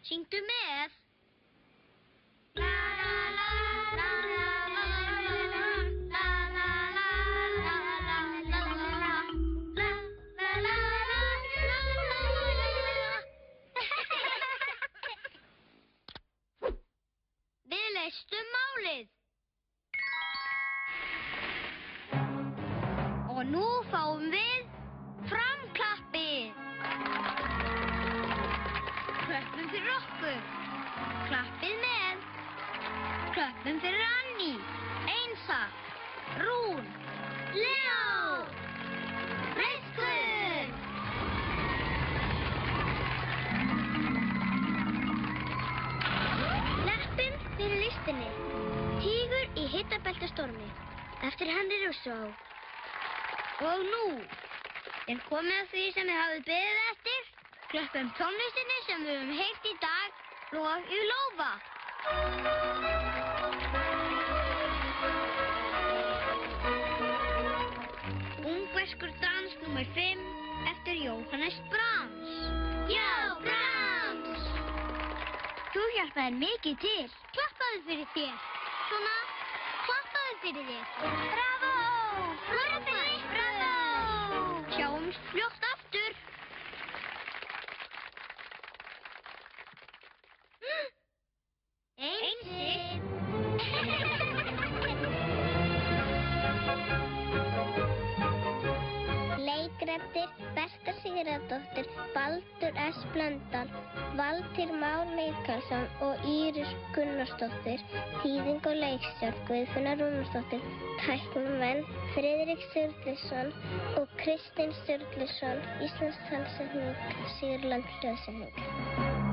Syngdu með. Við leystum málið. Og nú fáum við framklappið. Klöppum fyrir okkur. Klappið með. Klöppum fyrir Anní, Einsa, Rún, Leó, Reiskur. Klappum fyrir listinni. Tígur í hitabeltastormi eftir Henry Rousseau. Og nú komið að því sem þið hafið beðið eftir. Klöppum tónlistinni sem við höfum heyrt í dag, Lof í lófa. Ungverskur dans númer 5 eftir Jóhannes Brahms. Já, Brahms! Þú hjálpaðir mikið til. Klappaðu fyrir þér. Svona, klappaðu fyrir þér. Bravo! Bravo! Bravo! Sjáumst fljótt aftur. Einsi. Leikrættir Berta Sigurðardóttir, Baldur S. Blöndal, Valtýr Már Mikaelsson og Íris Gunnarsdóttir. Þýðing og leikstjórn Guðfinna Rúnarsdóttir. Tæknimenn Friðrik Sturluson og Kristinn Sturluson. Íslensk talsetning Sigurland hljóðsetning.